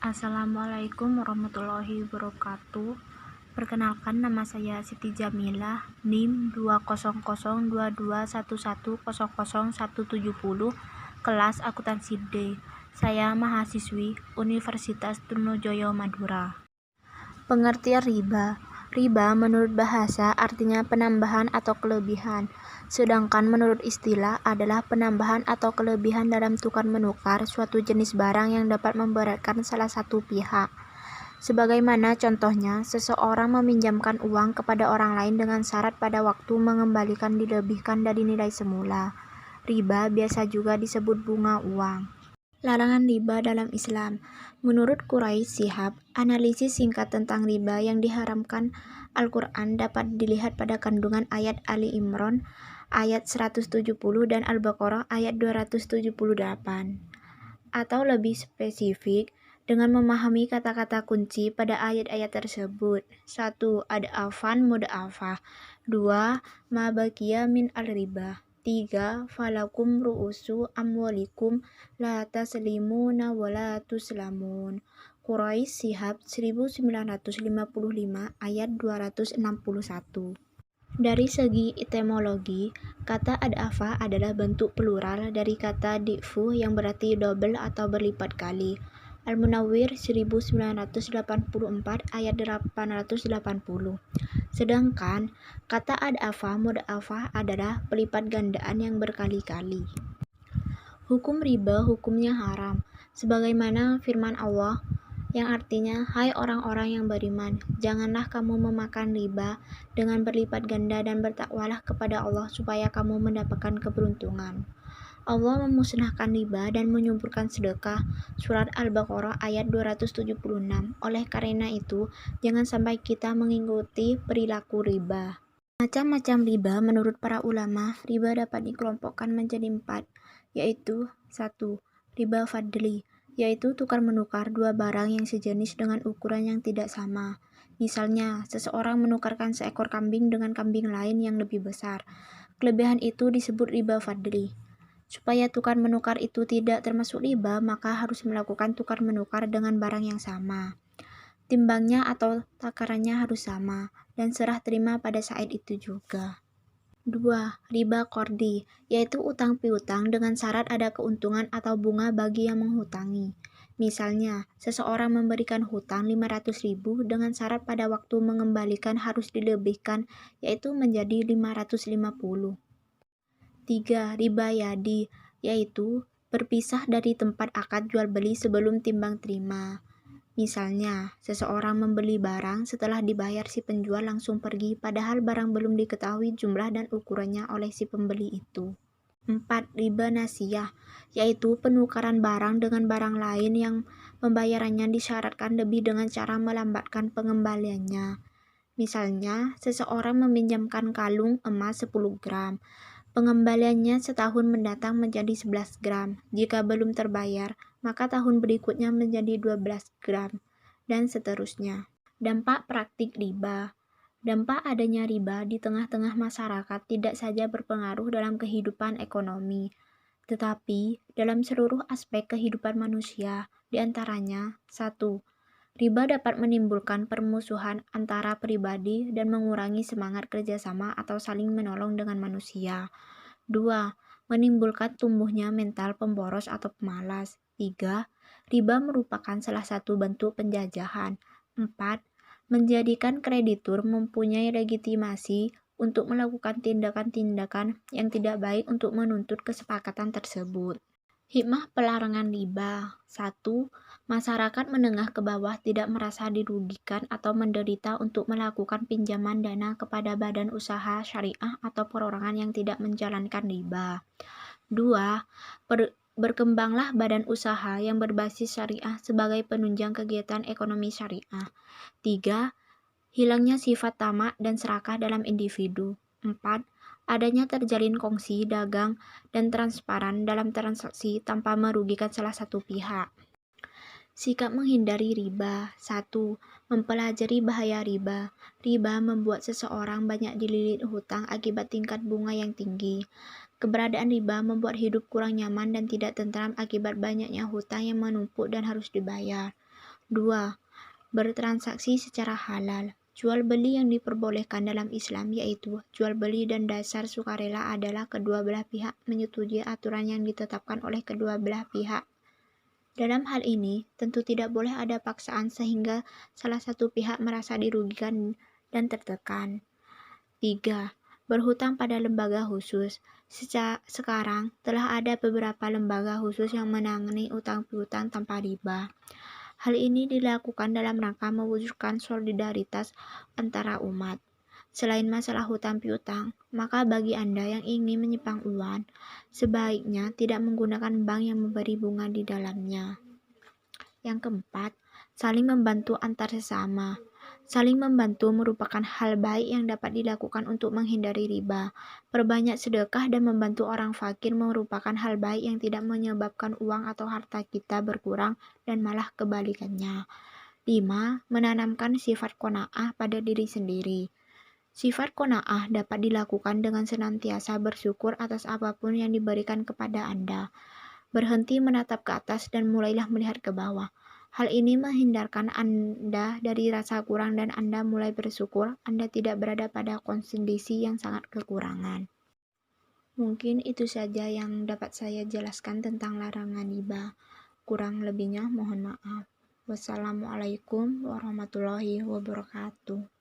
Assalamualaikum warahmatullahi wabarakatuh. Perkenalkan, nama saya Siti Jamilah, NIM 2002211000170, kelas akuntansi D. Saya mahasiswi Universitas Trunojoyo Madura. Pengertian riba. Riba menurut bahasa artinya penambahan atau kelebihan, sedangkan menurut istilah adalah penambahan atau kelebihan dalam tukar-menukar suatu jenis barang yang dapat memberatkan salah satu pihak. Sebagaimana contohnya, seseorang meminjamkan uang kepada orang lain dengan syarat pada waktu mengembalikan dilebihkan dari nilai semula. Riba biasa juga disebut bunga uang. Larangan riba dalam Islam. Menurut Quraisy Shihab, analisis singkat tentang riba yang diharamkan Al-Quran dapat dilihat pada kandungan ayat Ali Imran ayat 170 dan Al-Baqarah ayat 278. Atau lebih spesifik, dengan memahami kata-kata kunci pada ayat-ayat tersebut. 1. Ad'afan mud'afah. 2. Ma baqiya min al-riba. 3. Falakum ru'usu amwalikum la taslimuna wa la tuslamun. Quraisy Shihab 1955 ayat 261. Dari segi etimologi, kata ad'afa adalah bentuk plural dari kata di'fu yang berarti double atau berlipat kali. Al-Munawwir 1984 ayat 880. Sedangkan kata ad'afa mud'afa adalah pelipat gandaan yang berkali-kali. Hukum riba hukumnya haram, sebagaimana firman Allah yang artinya, hai orang-orang yang beriman, janganlah kamu memakan riba dengan berlipat ganda dan bertakwalah kepada Allah supaya kamu mendapatkan keberuntungan. Allah memusnahkan riba dan menyuburkan sedekah. Surat Al-Baqarah ayat 276. Oleh karena itu, jangan sampai kita mengikuti perilaku riba. Macam-macam riba menurut para ulama, riba dapat dikelompokkan menjadi 4, yaitu 1. Riba fadli, yaitu tukar-menukar dua barang yang sejenis dengan ukuran yang tidak sama. Misalnya, seseorang menukarkan seekor kambing dengan kambing lain yang lebih besar. Kelebihan itu disebut riba fadli. Supaya tukar-menukar itu tidak termasuk riba, maka harus melakukan tukar-menukar dengan barang yang sama. Timbangnya atau takarannya harus sama, dan serah terima pada saat itu juga. 2. Riba qardi, yaitu utang piutang dengan syarat ada keuntungan atau bunga bagi yang menghutangi. Misalnya, seseorang memberikan hutang 500.000 dengan syarat pada waktu mengembalikan harus dilebihkan, yaitu menjadi 550. 3. Riba yadi, yaitu berpisah dari tempat akad jual beli sebelum timbang terima. Misalnya, seseorang membeli barang setelah dibayar si penjual langsung pergi padahal barang belum diketahui jumlah dan ukurannya oleh si pembeli itu. 4. Riba nasiyah, yaitu penukaran barang dengan barang lain yang pembayarannya disyaratkan lebih dengan cara melambatkan pengembaliannya. Misalnya, seseorang meminjamkan kalung emas 10 gram. Pengembaliannya setahun mendatang menjadi 11 gram. Jika belum terbayar, maka tahun berikutnya menjadi 12 gram, dan seterusnya. Dampak praktik riba. Dampak adanya riba di tengah-tengah masyarakat tidak saja berpengaruh dalam kehidupan ekonomi, tetapi dalam seluruh aspek kehidupan manusia, di antaranya 1. Riba dapat menimbulkan permusuhan antara pribadi dan mengurangi semangat kerjasama atau saling menolong dengan manusia. 2. Menimbulkan tumbuhnya mental pemboros atau pemalas. 3. Riba merupakan salah satu bentuk penjajahan. 4. Menjadikan kreditur mempunyai legitimasi untuk melakukan tindakan-tindakan yang tidak baik untuk menuntut kesepakatan tersebut. Hikmah pelarangan riba. 1. Masyarakat menengah ke bawah tidak merasa dirugikan atau menderita untuk melakukan pinjaman dana kepada badan usaha syariah atau perorangan yang tidak menjalankan riba. 2. Berkembanglah badan usaha yang berbasis syariah sebagai penunjang kegiatan ekonomi syariah. 3. Hilangnya sifat tamak dan serakah dalam individu. 4. Adanya terjalin kongsi, dagang, dan transparan dalam transaksi tanpa merugikan salah satu pihak. Sikap menghindari riba. 1. Mempelajari bahaya riba. Riba membuat seseorang banyak dililit hutang akibat tingkat bunga yang tinggi. Keberadaan riba membuat hidup kurang nyaman dan tidak tentram akibat banyaknya hutang yang menumpuk dan harus dibayar. 2. Bertransaksi secara halal. Jual beli yang diperbolehkan dalam Islam yaitu jual beli dan dasar sukarela adalah kedua belah pihak menyetujui aturan yang ditetapkan oleh kedua belah pihak. Dalam hal ini, tentu tidak boleh ada paksaan sehingga salah satu pihak merasa dirugikan dan tertekan. 3. Berhutang pada lembaga khusus. Sekarang telah ada beberapa lembaga khusus yang menangani utang piutang tanpa riba. Hal ini dilakukan dalam rangka mewujudkan solidaritas antara umat. Selain masalah hutang piutang, maka bagi Anda yang ingin menyimpan uang, sebaiknya tidak menggunakan bank yang memberi bunga di dalamnya. Yang keempat, saling membantu antar sesama. Saling membantu merupakan hal baik yang dapat dilakukan untuk menghindari riba. Perbanyak sedekah dan membantu orang fakir merupakan hal baik yang tidak menyebabkan uang atau harta kita berkurang dan malah kebalikannya. 5. Menanamkan sifat qanaah pada diri sendiri. Sifat qanaah dapat dilakukan dengan senantiasa bersyukur atas apapun yang diberikan kepada Anda. Berhenti menatap ke atas dan mulailah melihat ke bawah. Hal ini menghindarkan Anda dari rasa kurang dan Anda mulai bersyukur Anda tidak berada pada kondisi yang sangat kekurangan. Mungkin itu saja yang dapat saya jelaskan tentang larangan riba. Kurang lebihnya mohon maaf. Wassalamualaikum warahmatullahi wabarakatuh.